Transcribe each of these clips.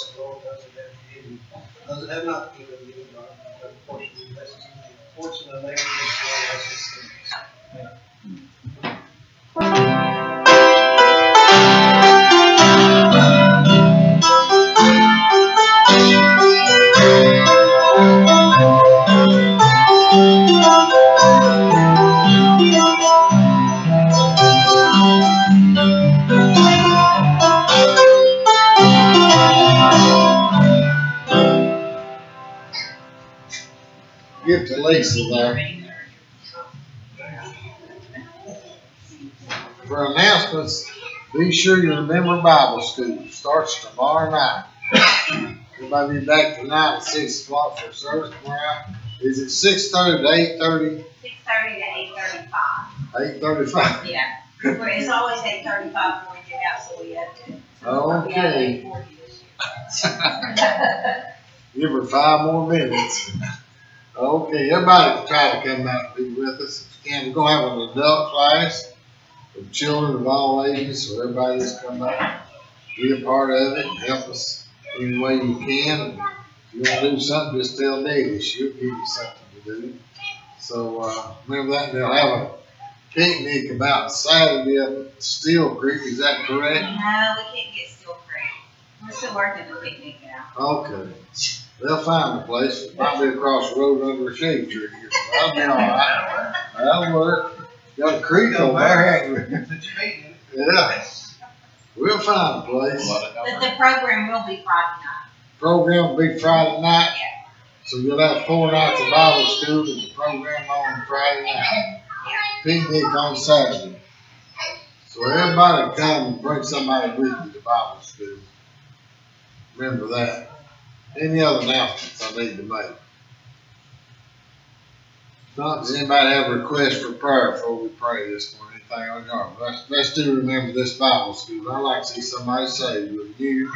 bless the Lord, those that have given, those that have not given, unfortunately, that's the fortune of making this world as it seems. Give to Lisa there. For announcements, be sure you remember Bible school. Starts tomorrow night. Everybody be back tonight at 6 o'clock for service tomorrow. Is it 6:30 to 8:30? 6:30 to 8:35. 8:35. Yeah. It's always 8:35 when we get out, so we have to. Okay. Give her 5 more minutes. Okay, everybody can try to come out and be with us if you can. We're going to have an adult class for children of all ages, so everybody just come out, be a part of it, and help us any way you can. And if you want to do something, just tell Davy. She'll give you something to do. So remember that. They'll have a picnic about Saturday up at Steel Creek. Is that correct? No, we can't get Steel Creek. We're still working the picnic now. Okay. They'll find a place. It might be across the road under a shade tree. That'll be all right. That'll work. Got a creek over there. Yeah. We'll find a place. But the program will be Friday night. Program will be Friday night. Yeah. So you'll have 4 nights of Bible school and the program on Friday night. Picnic on Saturday. So everybody come and bring somebody with you to Bible school. Remember that. Any other announcements I need to make? Does anybody have a request for prayer before we pray this morning? Anything on your heart? Let's do remember this Bible school. I'd like to see somebody saved with you.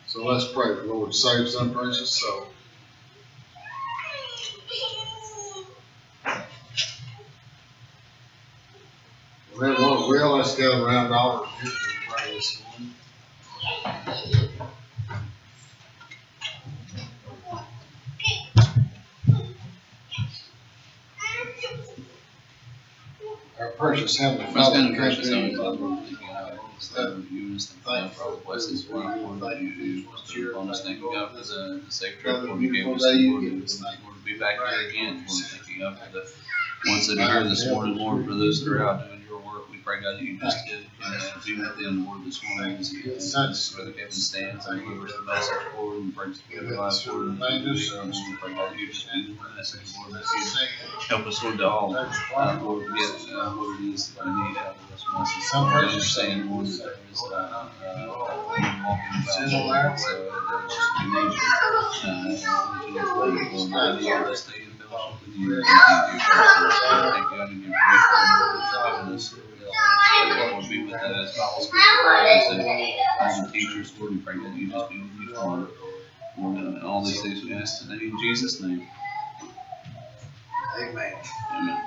So let's pray for the Lord to save some precious soul. Well, everyone will. Let's go around all of you and pray this morning. Our precious Heavenly Father, Most gracious Heavenly Father, Lord, thank you, God, for you and thank you for all the blessings for our Lord that you bestowed upon us. Thank you, God, for the safe trip, Lord, you gave us, Lord, to be back here again. Lord, thank you, God, for the ones that are here this morning, Lord, for those that are out doing your work. We pray, God, that you just be with them, Lord, this morning as Brother Kevin stands and delivers the message, Lord, and brings together lives, Lord, and we pray, God, that you just be with the message, Lord, that you help us, Lord, to all, Lord, get what it is that we need out of this message. I understand, Lord, that there is walking about, so there's just we need you, Lord, all this day in fellowship with you, and thank you, thank God, and your praise, Lord, us. Lord, be with us, Bible school, and teachers, Lord, we pray that you just be with you, Lord, and all these things we ask today in Jesus' name. Amen. Amen.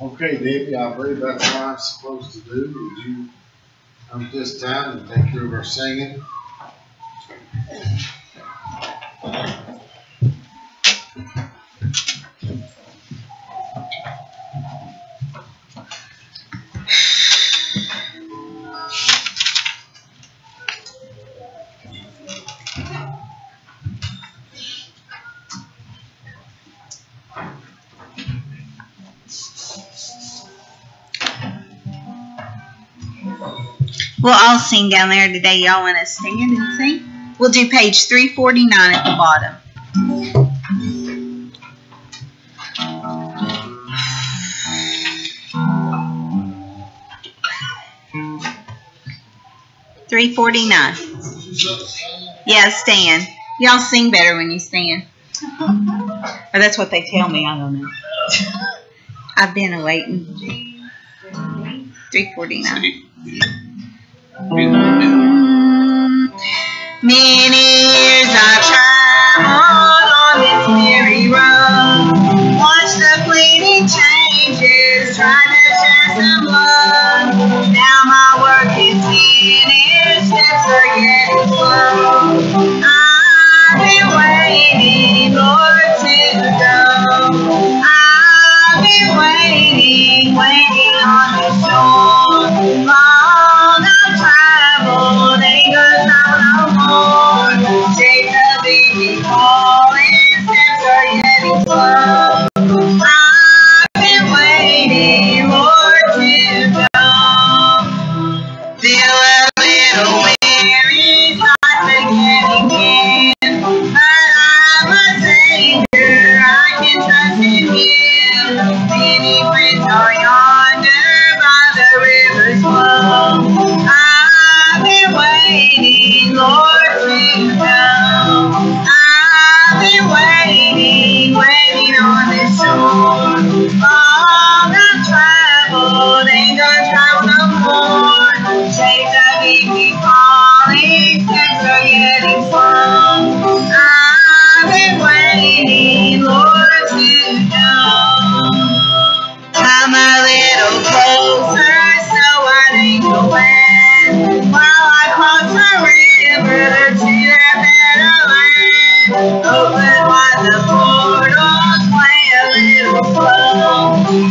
Okay, Debbie, I believe that's what I'm supposed to do. Would you come this time and take care of our singing? We'll all sing down there today. Y'all want to stand and sing? We'll do page 349 at the bottom. $349. Yeah, stand. Y'all sing better when you stand. Or that's what they tell me. I don't know. I've been waiting. 349. Many years I've traveled on this weary road, watched the fleeting changes, tried to share some love. Now my work is finished. still a little weary, not forgetting Him. But I'm a Savior, I can trust in Him. Many friends are yonder by the river's flow. I've been waiting, Lord, to come. I've been waiting, waiting on this shore. Long I've traveled, ain't gonna travel no more. Shades of evening falling, steps are getting slow. I've been waiting, Lord, to know. Come a little closer, snow white angel land, while I cross the river to that better land. Open wide the portals, play a little slow.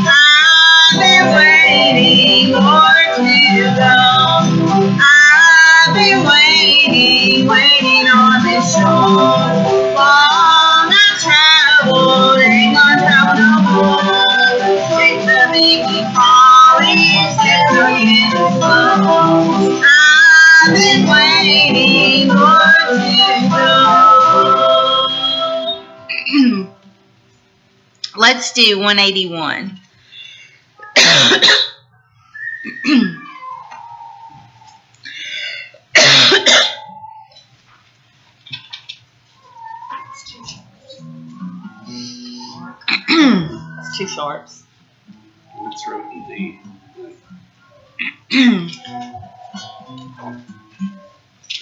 I've been waiting, Lord, to go. I've been waiting, waiting on this shore. Long I've traveled, ain't gonna travel no more. Shapes of evening falling, steps are getting slow. I've been waiting, Lord, to go. Let's do 181. It's two sharps. Let's roll the D.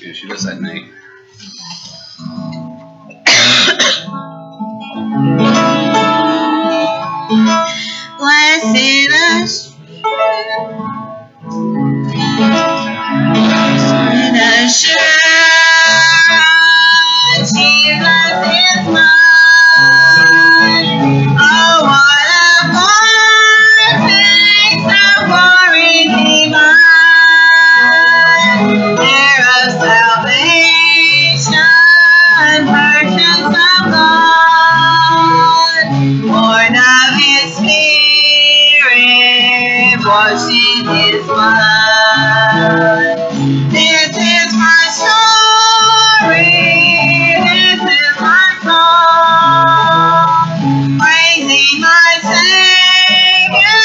Yeah, she does that name. Blessed assurance, Jesus is mine. Oh, what a foretaste of glory divine, heir of salvation, purchase of God, born of His Spirit, washed in His blood. This is my story, this is my song, praising my Savior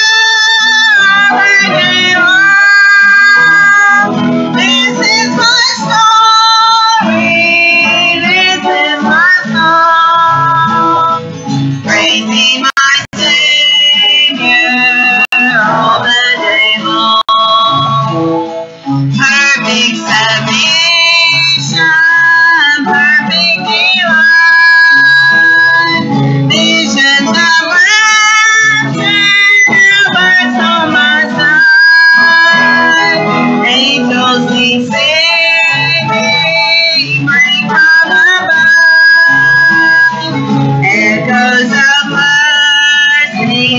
all the day long. This is my story, this is my song, praising my Savior all the day long. Perfect submission, perfect delight, visions of rapture, new births on my side. Angels sing, sing, bring from above. Echoes of mercy,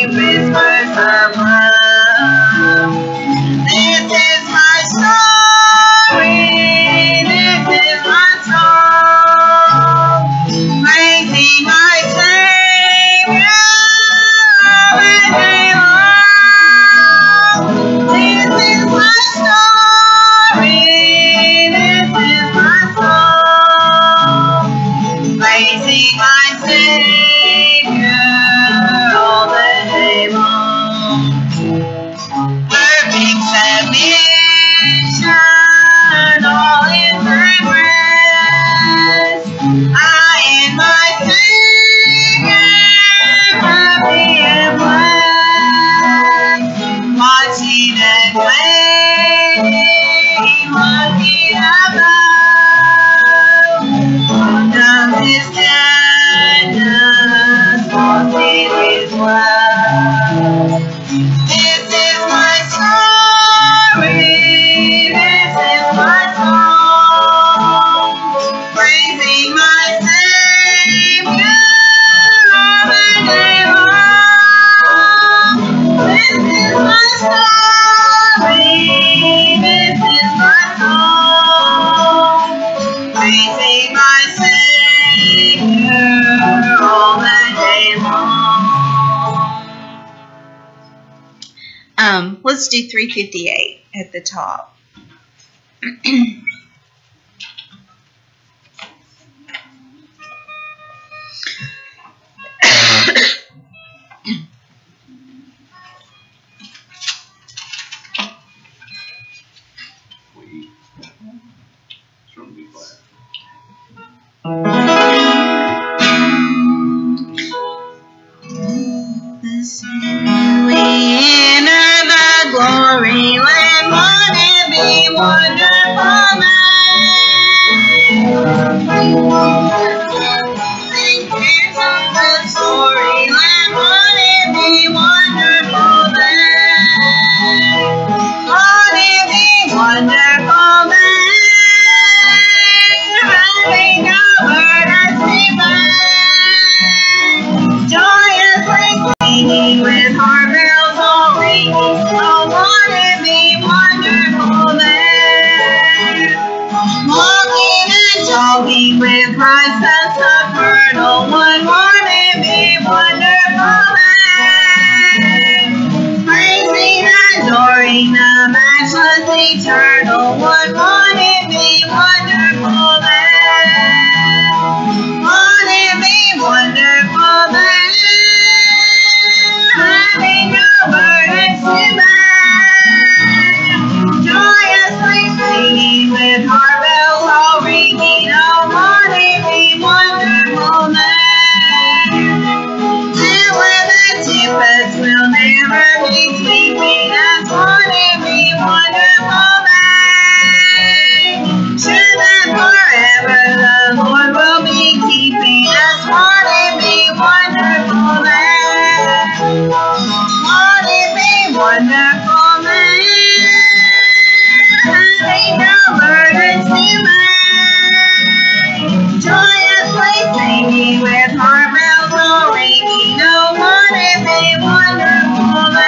whispers of love. This is my story, this is my song, praising my Savior all the day long. This is my story, this is my song, praising my Savior all the day long. Perfect submission, all in my breast. I and my Savior, happy and blessed, watching and waiting, looking above. Of His goodness, lost in His love. This is my story, this is my song, praising my Savior all the day long. This is my story, this is my song, praising my Savior all the day long. Let's do 358. at the top. With Christ as the eternal one, won't it be wonderful then? Praising and adoring the matchless eternal one, won't it be wonderful then? Won't it be wonderful then? Having no burdens to bear, joyously singing with heart bells all ringing. Will never be sweeping us, won't it be wonderful then? Sure that forever the Lord will be keeping us, won't it be wonderful then? Won't it be wonderful then? Having no burdens to bear, joyously singing with heart bells all ringing, oh, won't it be wonderful then?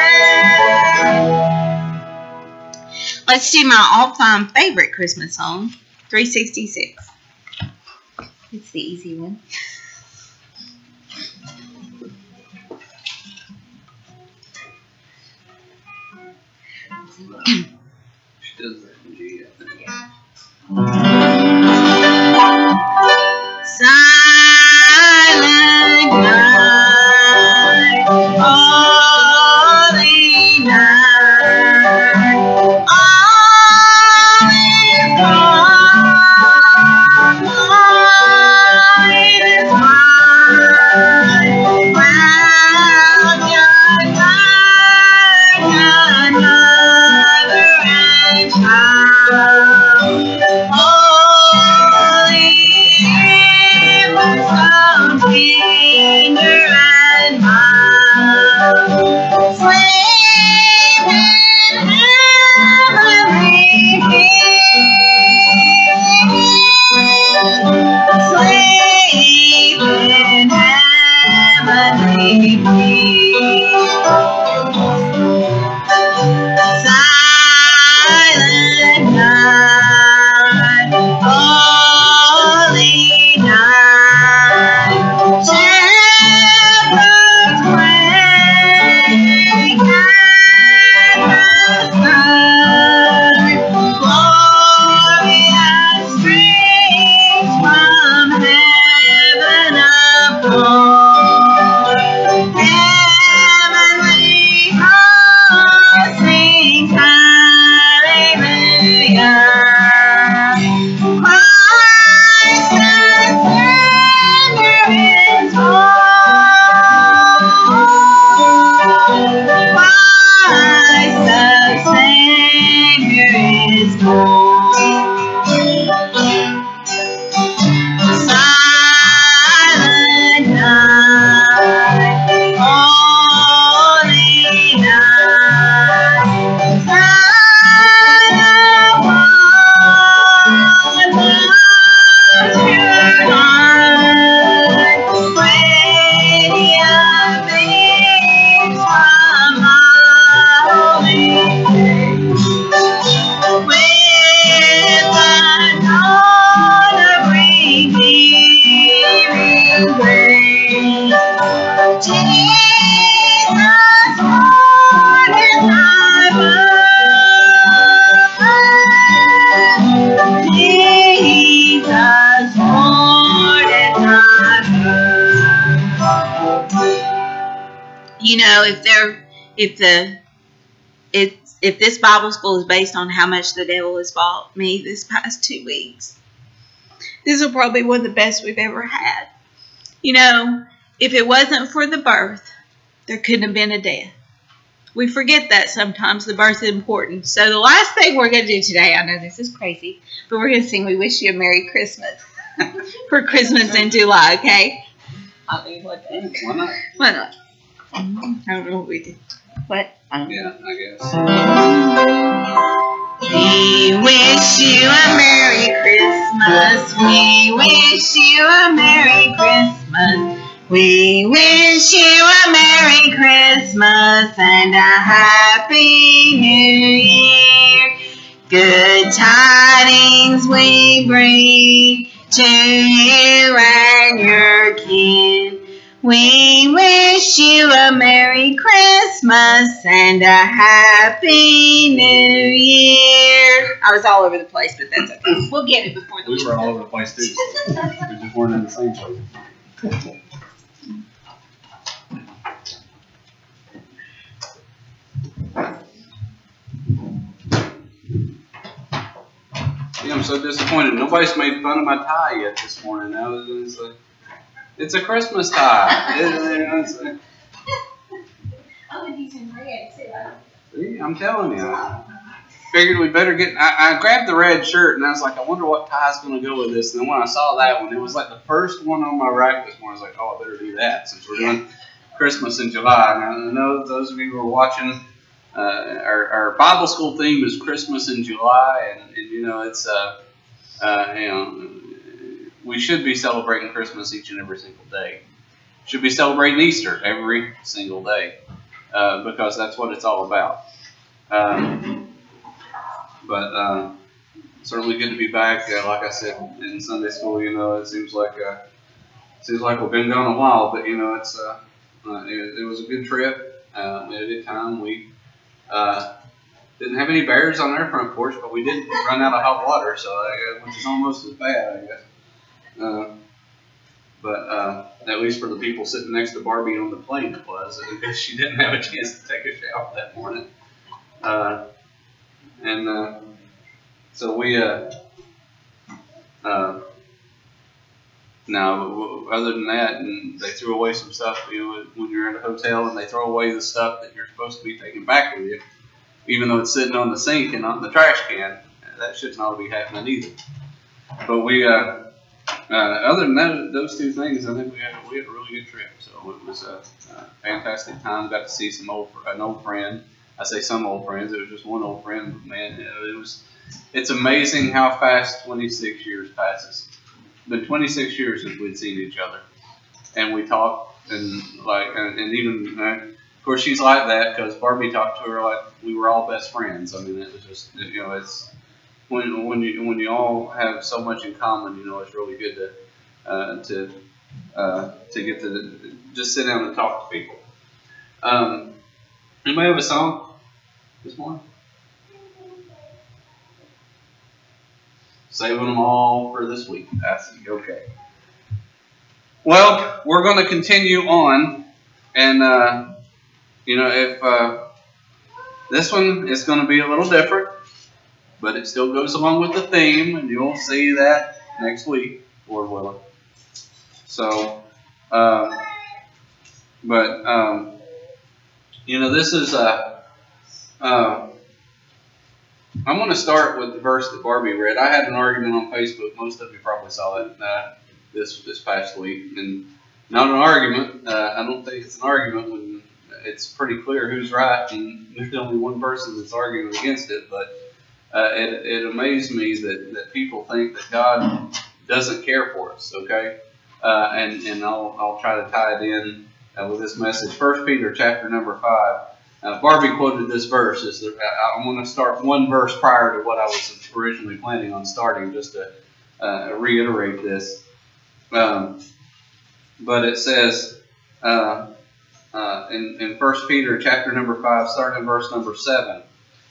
Let's do my all-time favorite Christmas song, 366. It's the easy one. She does that in G, I think. Silent night, holy night, all is calm, light is bright, round your dark mother and child, holy so tender and mild, sleep in heavenly peace, sleep in heavenly peace. Silent night, holy night, shepherds pray at the sun, glorious streams from heaven above, heavenly hosts sing hallelujah. Christ the Savior is born. Christ the Savior is born. Silent night, holy night, silent one, pure light, radiant beams from the holy face, with know, if this Bible school is based on how much the devil has fought me this past 2 weeks, this will probably be one of the best we've ever had. You know, if it wasn't for the birth, there couldn't have been a death. We forget that sometimes the birth is important. So the last thing we're going to do today, I know this is crazy, but we're going to sing We Wish You a Merry Christmas for Christmas in July, okay? I mean, what the heck? Why not? Why not? I don't know what we did. What? I don't know. Yeah, I guess. We wish you a Merry Christmas. We wish you a Merry Christmas. We wish you a Merry Christmas and a Happy New Year. Good tidings we bring to you and your kin. We wish you a Merry Christmas and a Happy New Year. I was all over the place, but that's okay. We'll get it before the We were all over the place too. We just weren't in the same place. Yeah, I'm so disappointed. Nobody's made fun of my tie yet this morning. It's a Christmas tie. See, I'm telling you. I figured we better get. I grabbed the red shirt and I was like, I wonder what tie's going to go with this. And then when I saw that one, it was like the first one on my rack this morning. I was like, oh, I better do that since we're doing Christmas in July. And I know those of you who are watching, our Bible school theme is Christmas in July, and you know it's we should be celebrating Christmas each and every single day. Should be celebrating Easter every single day because that's what it's all about. But certainly good to be back. Like I said in Sunday school, you know, it seems like we've been gone a while, but you know it's it was a good trip. We had a good time. We didn't have any bears on our front porch, but we did run out of hot water, so which is almost as bad, I guess. But at least for the people sitting next to Barbie on the plane, it was. Because she didn't have a chance to take a shower that morning. So we now, other than that, and they threw away some stuff. You know, when you're at a hotel and they throw away the stuff that you're supposed to be taking back with you, even though it's sitting on the sink and not in the trash can, that should not be happening either. But we, other than that, those two things, I think we had a really good trip. So it was a fantastic time. Got to see an old friend. I say some old friends. It was just one old friend, but man, it's amazing how fast 26 years passes. It's been 26 years since we'd seen each other, and we talked and even of course she's like that because Barbie talked to her like we were all best friends. I mean, it was just it's when you all have so much in common, you know, it's really good to get to just sit down and talk to people. Anybody have a song this morning? Saving them all for this week. That's okay. Well, we're going to continue on, and if this one is going to be a little different, but it still goes along with the theme, and you'll see that next week, Lord willing. So, this is I'm going to start with the verse that Barbie read. I had an argument on Facebook. Most of you probably saw it this past week. And not an argument. I don't think it's an argument when it's pretty clear who's right, and there's only one person that's arguing against it. But it amazed me that people think that God doesn't care for us. Okay, and I'll try to tie it in with this message. 1 Peter chapter number 5. Barbie quoted this verse. I'm going to start one verse prior to what I was originally planning on starting, just to reiterate this. But it says in 1 Peter chapter number 5, starting in verse number 7,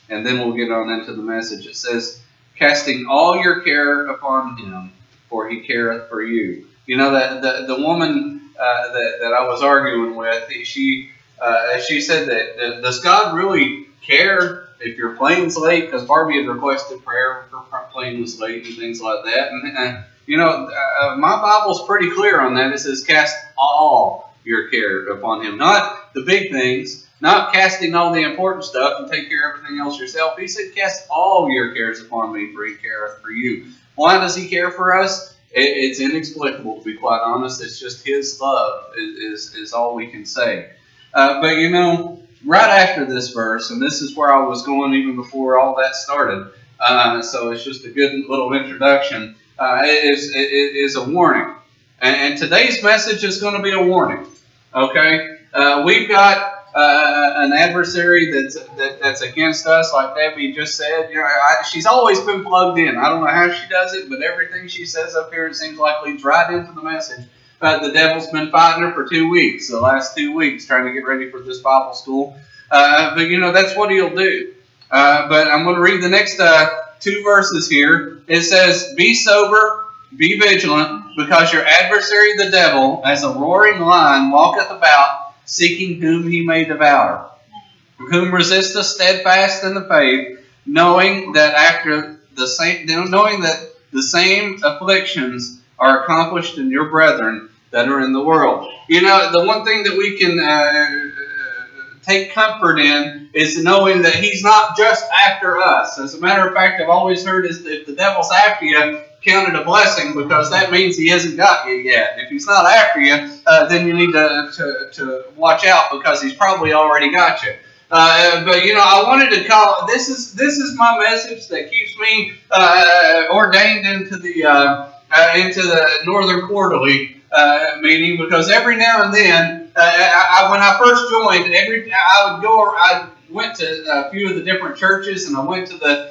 and then we'll get on into the message. It says, "Casting all your care upon him, for he careth for you." You know, that the woman that I was arguing with, she she said that, does God really care if your plane's late? Because Barbie had requested prayer for her plane was late and things like that. And you know, my Bible's pretty clear on that. It says, cast all your care upon him. Not the big things, not casting all the important stuff and take care of everything else yourself. He said, cast all your cares upon me, for he careth for you. Why does he care for us? It's inexplicable, to be quite honest. It's just his love is all we can say. But you know, right after this verse, and this is where I was going even before all that started, so it's just a good little introduction, is a warning. And today's message is going to be a warning. Okay? We've got an adversary that's against us, like Debbie just said. You know, she's always been plugged in. I don't know how she does it, but everything she says up here, it seems like leads right into the message. The devil's been fighting her for 2 weeks, the last 2 weeks, trying to get ready for this Bible school. But you know, that's what he'll do. But I'm going to read the next 2 verses here. It says, be sober, be vigilant, because your adversary the devil, as a roaring lion, walketh about, seeking whom he may devour. Whom resisteth steadfast in the faith, knowing that the same afflictions are accomplished in your brethren that are in the world. You know, the one thing that we can take comfort in is knowing that he's not just after us. As a matter of fact, I've always heard is if the devil's after you, count it a blessing, because that means he hasn't got you yet. If he's not after you, then you need to watch out, because he's probably already got you. But you know, I wanted to call this is my message that keeps me ordained into the Northern Quarterly meeting, because every now and then, when I first joined, I went to a few of the different churches, and I went to the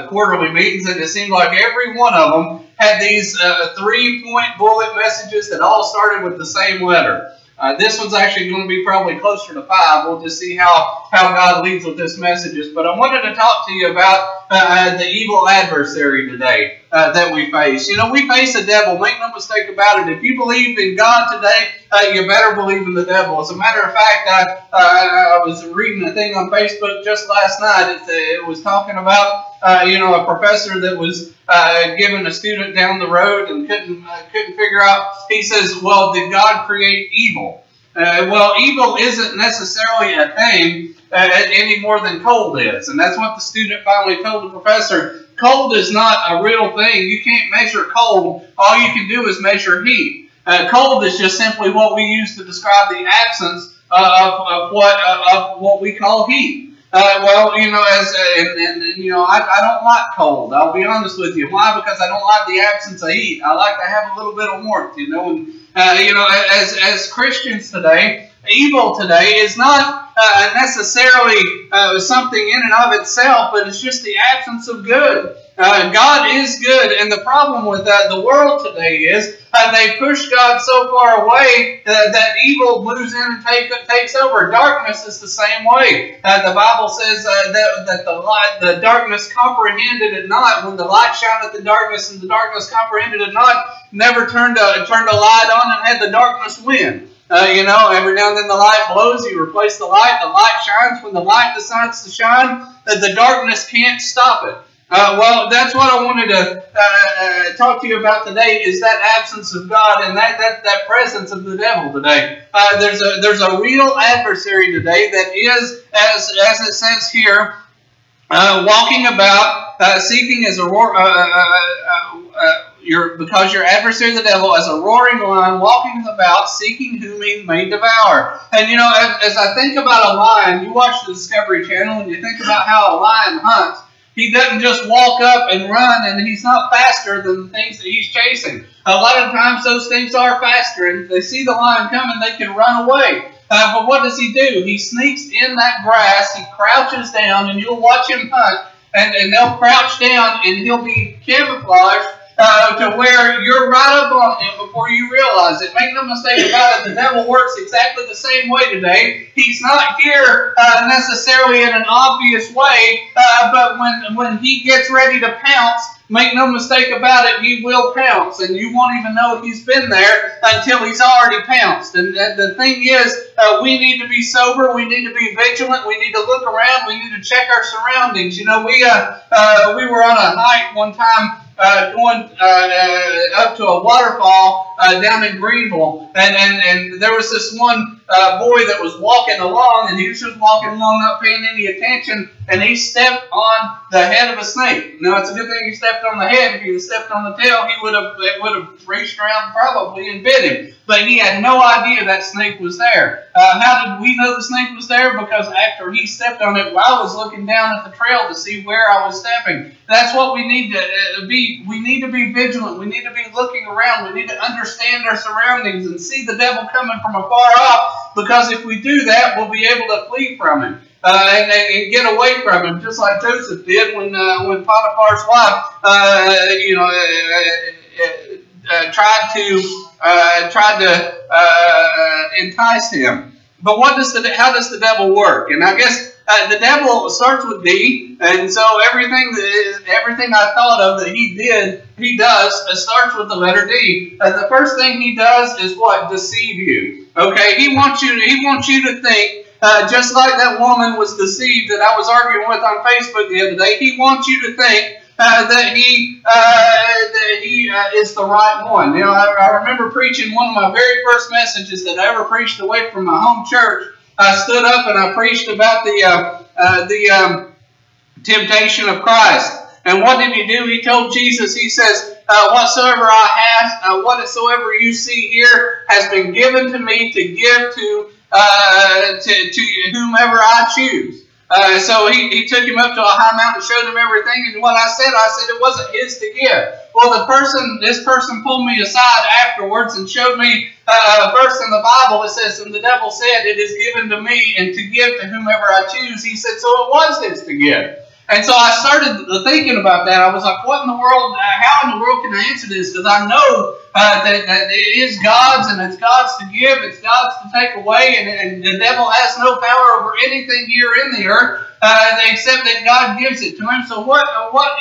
quarterly meetings, and it seemed like every one of them had these 3-point bullet messages that all started with the same letter. This one's actually going to be probably closer to 5. We'll just see how God leads with this messages. But I wanted to talk to you about the evil adversary today that we face. You know, we face a devil. Make no mistake about it. If you believe in God today, you better believe in the devil. As a matter of fact, I was reading a thing on Facebook just last night. It was talking about you know, a professor that was giving a student down the road and couldn't figure out. He says, well, did God create evil? Well, evil isn't necessarily a thing any more than cold is. And that's what the student finally told the professor. Cold is not a real thing. You can't measure cold. All you can do is measure heat. Cold is just simply what we use to describe the absence of what we call heat. Well, you know, you know, I don't like cold. I'll be honest with you. Why? Because I don't like the absence of heat. I like to have a little bit of warmth, you know. And you know, as Christians today, evil today is not necessarily something in and of itself, but it's just the absence of good. God is good, and the problem with the world today is they push God so far away that evil moves in and takes over. Darkness is the same way. The Bible says that the darkness comprehended it not. When the light shineth in darkness, and the darkness comprehended it not, never turned a light on and had the darkness win. You know, every now and then the light blows, you replace the light shines. When the light decides to shine, the darkness can't stop it. Well, that's what I wanted to talk to you about today, is that absence of God and that presence of the devil today. There's a real adversary today that is, as it says here, walking about, seeking as a because your adversary the devil, as a roaring lion, walking about, seeking whom he may devour. And you know, as I think about a lion, you watch the Discovery Channel, and you think about how a lion hunts. He doesn't just walk up and run, and he's not faster than the things that he's chasing. A lot of times those things are faster, and if they see the lion coming, they can run away. But what does he do? He sneaks in that grass, he crouches down, and you'll watch him hunt, and they'll crouch down, and he'll be camouflaged to where you're right up on him before you realize it. Make no mistake about it, the devil works exactly the same way today. He's not here necessarily in an obvious way, but when he gets ready to pounce, make no mistake about it, he will pounce, and you won't even know he's been there until he's already pounced. And the thing is, we need to be sober, we need to be vigilant, we need to look around, we need to check our surroundings. You know, we were on a hike one time, going up to a waterfall down in Greenville, and there was this one boy that was walking along, and he was just walking along, not paying any attention, and he stepped on the head of a snake. Now, it's a good thing he stepped on the head. If he had stepped on the tail, it would have reached around probably and bit him. But he had no idea that snake was there. How did we know the snake was there? Because after he stepped on it, I was looking down at the trail to see where I was stepping. That's what we need to be. We need to be vigilant. We need to be looking around. We need to understand our surroundings and see the devil coming from afar off. Because if we do that, we'll be able to flee from him. And get away from him, just like Joseph did when Potiphar's wife, tried to entice him. But how does the devil work? And I guess the devil starts with D, and so everything I thought of that he does starts with the letter D. The first thing he does is what? Deceive you. Okay, he wants you to think. Just like that woman was deceived that I was arguing with on Facebook the other day, he wants you to think that he is the right one. You know, I remember preaching one of my very first messages that I ever preached away from my home church. I stood up and I preached about the temptation of Christ. And what did he do? He told Jesus, he says, whatsoever I have, whatsoever you see here has been given to me to give to whomever I choose. So he took him up to a high mountain, showed him everything, and what I said it wasn't his to give. Well, this person pulled me aside afterwards and showed me a verse in the Bible. It says, and the devil said, it is given to me and to give to whomever I choose. He said, so it was his to give. And so I started thinking about that. I was like, what in the world, how in the world can I answer this? Because I know that it is God's, and it's God's to give, it's God's to take away, and the devil has no power over anything here in the earth except that God gives it to him. So what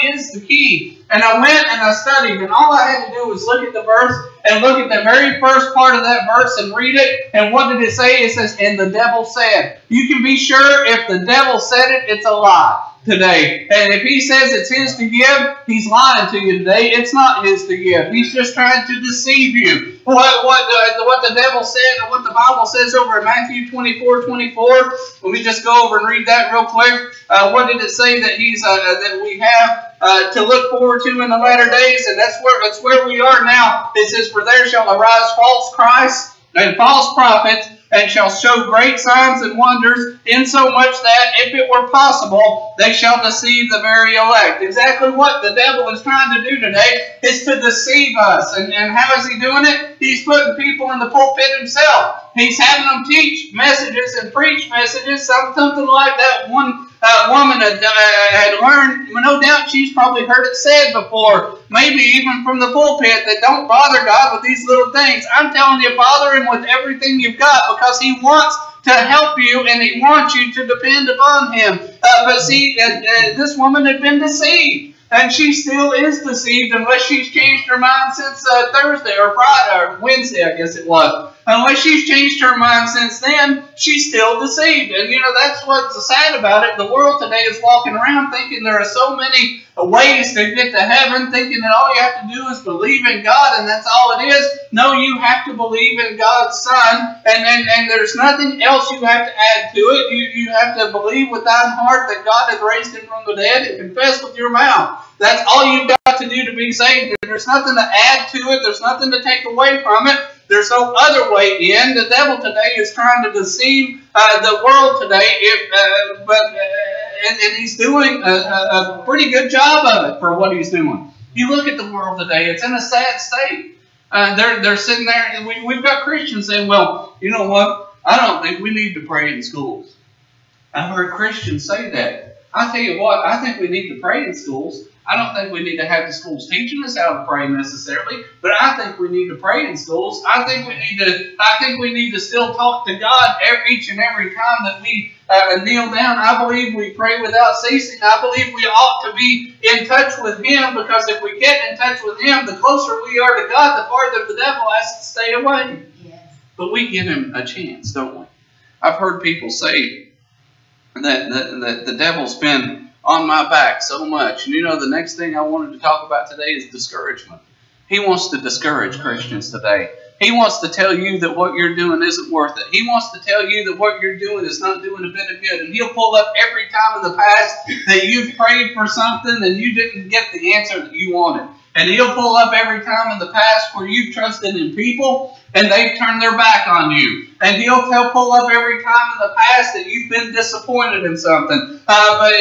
is the key? And I went and I studied, and all I had to do was look at the verse and look at the very first part of that verse and read it. And what did it say? It says, and the devil said. You can be sure if the devil said it, it's a lie today. And if he says it's his to give, he's lying to you today. It's not his to give. He's just trying to deceive you. What the devil said, and what the Bible says over in Matthew 24:24. Let me just go over and read that real quick. What did it say that that we have to look forward to in the latter days? And that's where we are now. It says, for there shall arise false Christs and false prophets, and shall show great signs and wonders, insomuch that, if it were possible, they shall deceive the very elect. Exactly what the devil is trying to do today is to deceive us. And how is he doing it? He's putting people in the pulpit himself. He's having them teach messages and preach messages, something like that one woman had learned. No doubt she's probably heard it said before, maybe even from the pulpit, that don't bother God with these little things. I'm telling you, bother him with everything you've got, because he wants to help you and he wants you to depend upon him. But see, this woman had been deceived. And she still is deceived unless she's changed her mind since Thursday or Friday or Wednesday, I guess it was. Unless she's changed her mind since then, she's still deceived. And you know, that's what's sad about it. The world today is walking around thinking there are so many ways to get to heaven, thinking that all you have to do is believe in God and that's all it is. No, you have to believe in God's Son, and there's nothing else you have to add to it. You have to believe with thine heart that God has raised him from the dead and confess with your mouth. That's all you've got to do to be saved. There's nothing to add to it. There's nothing to take away from it. There's no other way in. The devil today is trying to deceive the world today, and he's doing a pretty good job of it for what he's doing. You look at the world today; it's in a sad state. They're sitting there, and we've got Christians saying, "Well, you know what? I don't think we need to pray in schools." I've heard Christians say that. I tell you what, I think we need to pray in schools. I don't think we need to have the schools teaching us how to pray necessarily, but I think we need to pray in schools. I think we need to still talk to God each and every time that we kneel down. I believe we pray without ceasing. I believe we ought to be in touch with Him, because if we get in touch with Him, the closer we are to God, the farther the devil has to stay away. Yes. But we give him a chance, don't we? I've heard people say that the devil's been on my back so much. And you know, the next thing I wanted to talk about today is discouragement. He wants to discourage Christians today. He wants to tell you that what you're doing isn't worth it. He wants to tell you that what you're doing is not doing a bit of good. And he'll pull up every time in the past that you've prayed for something and you didn't get the answer that you wanted. And he'll pull up every time in the past where you've trusted in people and they've turned their back on you. And he'll pull up every time in the past that you've been disappointed in something. But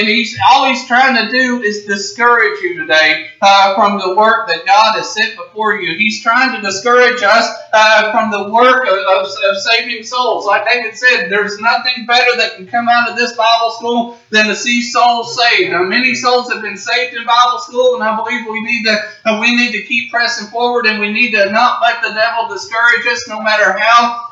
all he's trying to do is discourage you today from the work that God has set before you. He's trying to discourage us from the work of saving souls. Like David said, there's nothing better that can come out of this Bible school than to see souls saved. Now, many souls have been saved in Bible school, and I believe we need to keep pressing forward, and we need to not let the devil discourage us, no matter how.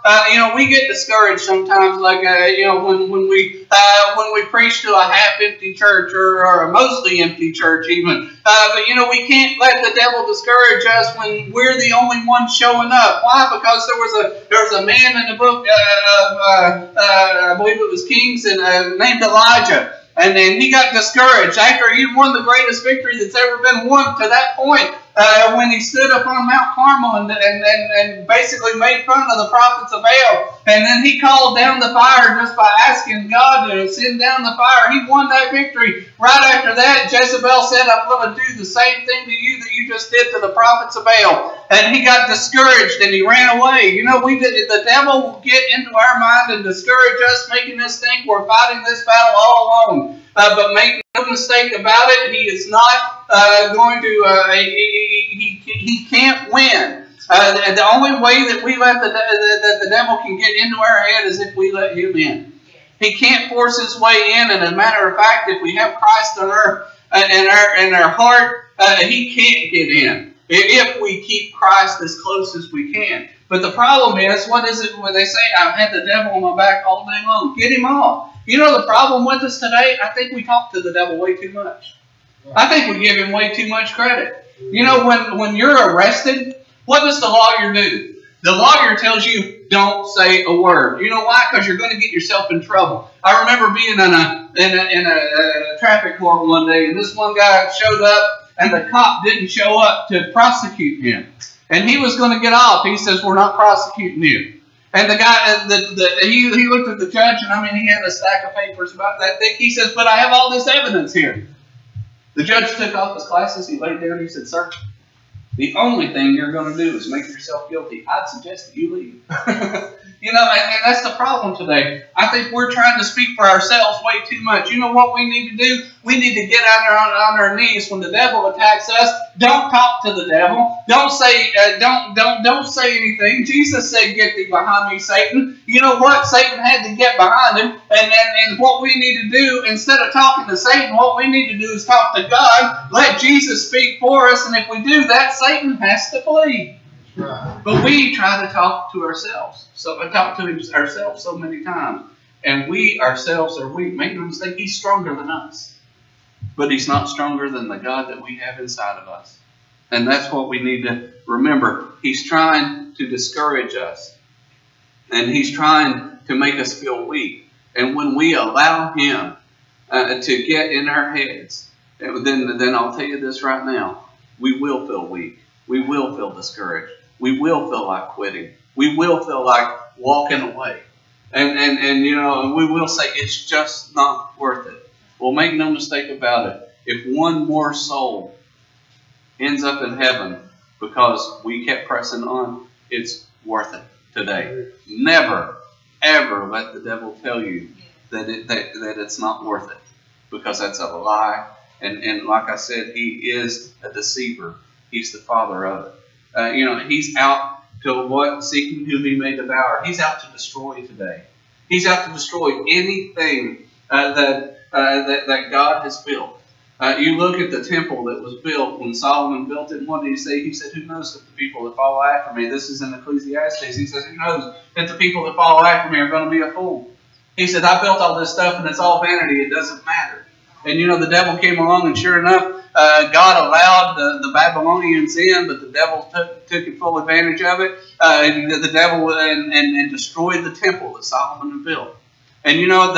We get discouraged sometimes, like when we preach to a half-empty church or a mostly empty church, even. But we can't let the devil discourage us when we're the only ones showing up. Why? Because there was a man in the book, I believe it was Kings, and named Elijah. And then he got discouraged after he won the greatest victory that's ever been won to that point. When he stood up on Mount Carmel and basically made fun of the prophets of Baal. And then he called down the fire just by asking God to send down the fire. He won that victory. Right after that, Jezebel said, I'm going to do the same thing to you that you just did to the prophets of Baal. And he got discouraged and he ran away. The devil will get into our mind and discourage us, making us think we're fighting this battle all alone. But make no mistake about it, he is not going to, he can't win. The only way that we let that the devil can get into our head is if we let him in. He can't force his way in, and as a matter of fact, if we have Christ in our heart, he can't get in. If we keep Christ as close as we can. But the problem is, what is it when they say, I've had the devil on my back all day long? Get him off. The problem with us today, I think we talk to the devil way too much. I think we give him way too much credit. When you're arrested, what does the lawyer do? The lawyer tells you, don't say a word. You know why? Because you're going to get yourself in trouble. I remember being in a traffic court one day, and this one guy showed up, and the cop didn't show up to prosecute him. And he was going to get off. He says, we're not prosecuting you. And the guy, he looked at the judge, and he had a stack of papers about that thick. He says, but I have all this evidence here. The judge took off his glasses. He laid down. He said, sir, the only thing you're going to do is make yourself guilty. I'd suggest that you leave. And that's the problem today. I think we're trying to speak for ourselves way too much. You know what we need to do? We need to get on our knees when the devil attacks us. Don't talk to the devil. Don't say anything. Jesus said, "Get thee behind me, Satan." You know what? Satan had to get behind him. And what we need to do, instead of talking to Satan, what we need to do is talk to God. Let Jesus speak for us. And if we do that, Satan has to flee. Right. But we try to talk to ourselves. Talk to ourselves so many times. And we ourselves are weak. Make no mistake, he's stronger than us. But he's not stronger than the God that we have inside of us. And that's what we need to remember. He's trying to discourage us. And he's trying to make us feel weak. And when we allow him to get in our heads, then I'll tell you this right now. We will feel weak. We will feel discouraged. We will feel like quitting. We will feel like walking away. And we will say it's just not worth it. Well, make no mistake about it. If one more soul ends up in heaven because we kept pressing on, it's worth it today. Never, ever let the devil tell you that it's not worth it, because that's a lie. And like I said, he is a deceiver. He's the father of it. He's out to seeking whom he may devour. He's out to destroy today. He's out to destroy anything that God has built. You look at the temple that was built when Solomon built it, and what did he say? He said, who knows if the people that follow after me, this is in Ecclesiastes, he says, who knows if the people that follow after me are going to be a fool? He said, I built all this stuff and it's all vanity, it doesn't matter. And you know, the devil came along, and sure enough, God allowed the Babylonians in, but the devil took full advantage of it. The devil and destroyed the temple that Solomon had built. And you know,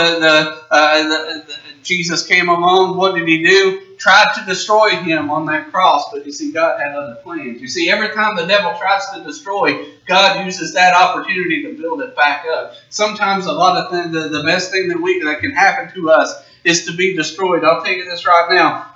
Jesus came along. What did he do? Tried to destroy him on that cross. But you see, God had other plans. You see, every time the devil tries to destroy, God uses that opportunity to build it back up. Sometimes a lot of things, the best thing that can happen to us is to be destroyed. I'll tell you this right now.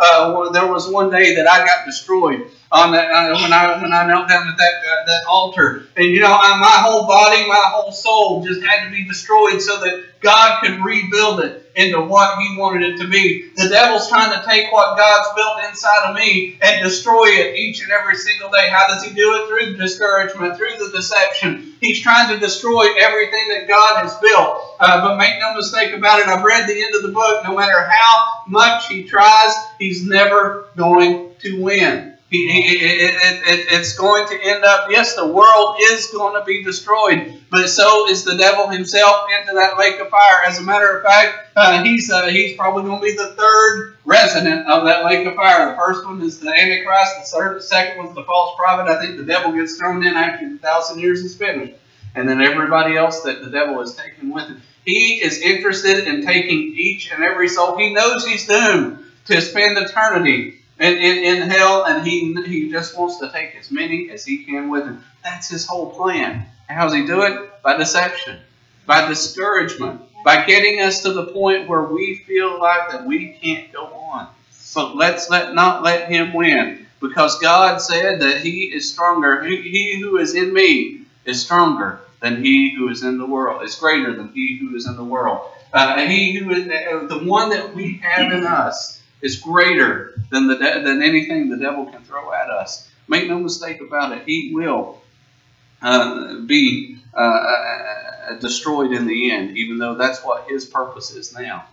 There was one day that I got destroyed on that when I knelt down at that altar, and you know, my whole body, my whole soul just had to be destroyed so that God could rebuild it into what He wanted it to be. The devil's trying to take what God's built inside of me and destroy it each and every single day. How does he do it? Through the discouragement, through the deception. He's trying to destroy everything that God has built. But make no mistake about it, I've read the end of the book. No matter how much he tries, he's never going to win. It's going to end up, yes, the world is going to be destroyed, but so is the devil himself into that lake of fire. As a matter of fact, he's probably going to be the third resident of that lake of fire. The first one is the Antichrist. The second one's the false prophet. I think the devil gets thrown in after 1,000 years is finished. And then everybody else that the devil is taking with him. He is interested in taking each and every soul. He knows he's doomed to spend eternity in hell, and he just wants to take as many as he can with him. That's his whole plan. How does he do it? By deception, by discouragement, by getting us to the point where we feel like that we can't go on. So let's not let him win, because God said that he is stronger. He who is in me is stronger than he who is in the world. Is greater than he who is in the world. He who is the one that we have in us is greater than anything the devil can throw at us. Make no mistake about it. He will be destroyed in the end, even though that's what his purpose is now.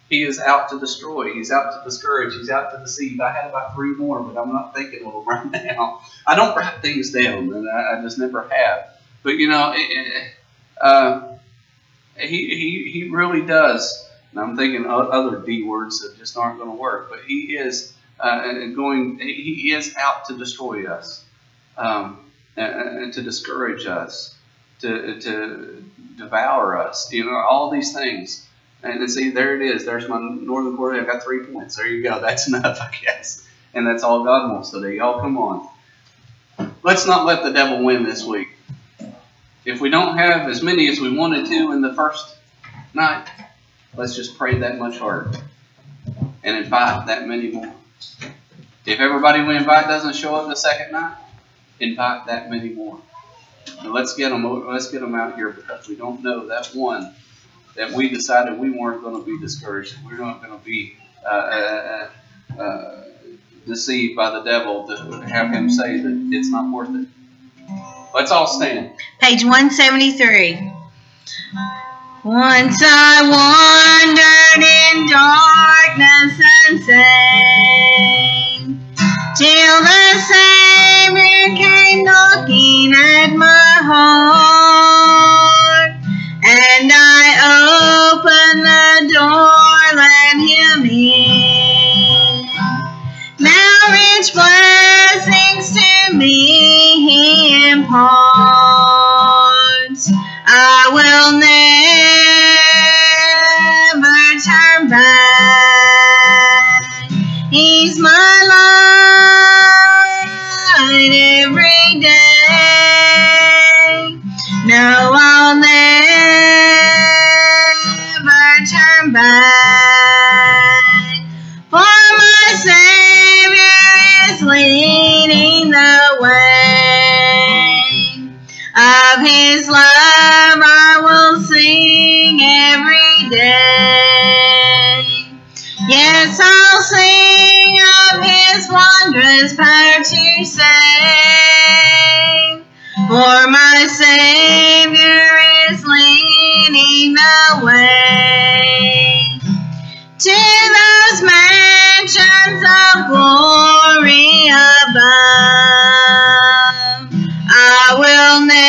He is out to destroy. He's out to discourage. He's out to deceive. I had about 3 more, but I'm not thinking of them right now. I don't write things down, and I just never have. But you know, he really does. And I'm thinking other D words that just aren't going to work. But he is he is out to destroy us, and to discourage us, to devour us. You know, all these things. And see, there it is. There's my northern quarter. I got 3 points. There you go. That's enough, I guess. And that's all God wants today. Y'all come on. Let's not let the devil win this week. If we don't have as many as we wanted to in the first night, let's just pray that much harder and invite that many more. If everybody we invite doesn't show up the second night, invite that many more. And let's get them out here, because we don't know that one that we decided we weren't going to be discouraged. We're not going to be deceived by the devil to have him say that it's not worth it. Let's all stand. Page 173. Once I wandered in darkness unseen, till the Savior came knocking at my heart, and I opened the door, let him in. Now rich blessings to me he imparts. I will never turn back. He's my light every day. No, I'll never turn back. For my Savior is leading the way. Of his love I will sing every day. Yes, I'll sing of his wondrous power to save. For my Savior is leading the way to those mansions above. I will never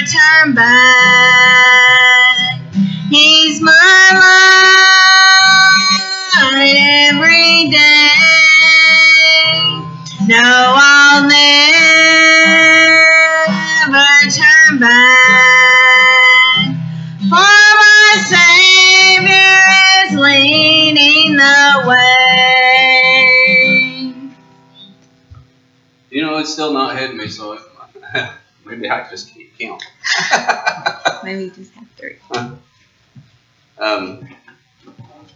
turn back. He's my light every day. No, I'll never turn back. For my Savior is leading the way. You know, it's still not hitting me, so maybe I just can't count. Maybe you just have 3.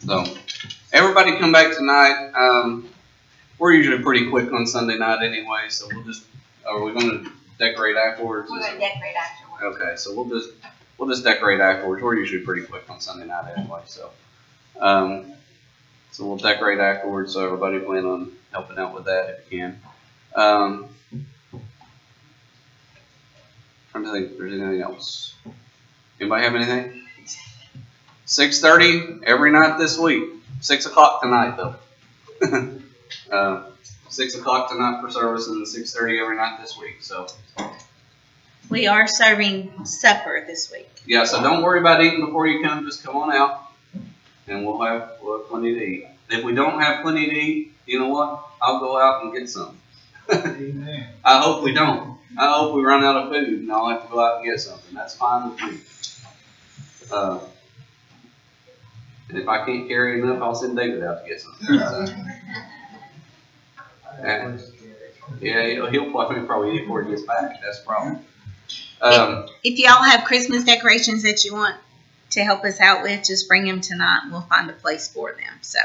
So, everybody come back tonight. We're usually pretty quick on Sunday night anyway, so are we going to decorate afterwards? We're going to decorate afterwards. Okay, so we'll just decorate afterwards. We're usually pretty quick on Sunday night anyway, so we'll decorate afterwards. So everybody plan on helping out with that if you can. Trying to think if there's anything else. Anybody have anything? 6:30 every night this week. 6 o'clock tonight though. 6 o'clock tonight for service and 6:30 every night this week. So. We are serving supper this week. Yeah, so don't worry about eating before you come. Just come on out, and we'll have plenty to eat. If we don't have plenty to eat, you know what? I'll go out and get some. Amen. I hope we don't. I hope we run out of food and I'll have to go out and get something. That's fine with me. And if I can't carry enough, I'll send David out to get something. So. Yeah, he'll probably eat before he gets back. That's the problem. If y'all have Christmas decorations that you want to help us out with, just bring them tonight and we'll find a place for them. So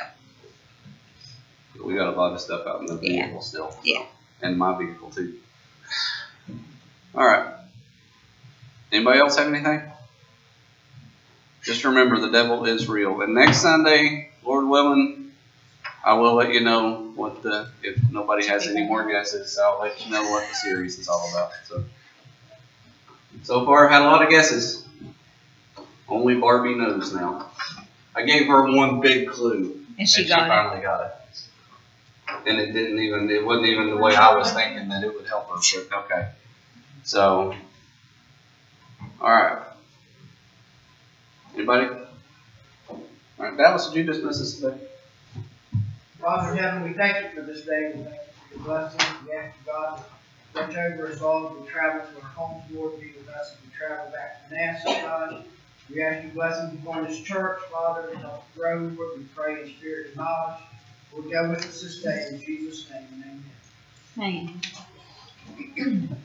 we got a lot of stuff out in the vehicle still. Yeah. And my vehicle too. All right. Anybody else have anything? Just remember the devil is real. And next Sunday, Lord willing, I will let you know if nobody has any more guesses, I'll let you know what the series is all about. So far, I've had a lot of guesses. Only Barbie knows now. I gave her one big clue, and she finally got it. And it wasn't even the way I was thinking that it would help her. But okay. So, all right. Anybody? All right, Dallas, did you dismiss us today? Father in heaven, we thank you for this day. We thank you for your blessings. We ask you, God, to watch over us all as we travel to our homes, Lord. Be with us as we travel back to Manassas, God. We ask you blessings upon this church, Father, to help grow, Lord. We pray in spirit and knowledge. Lord, go with us this day in Jesus' name. Amen. Amen.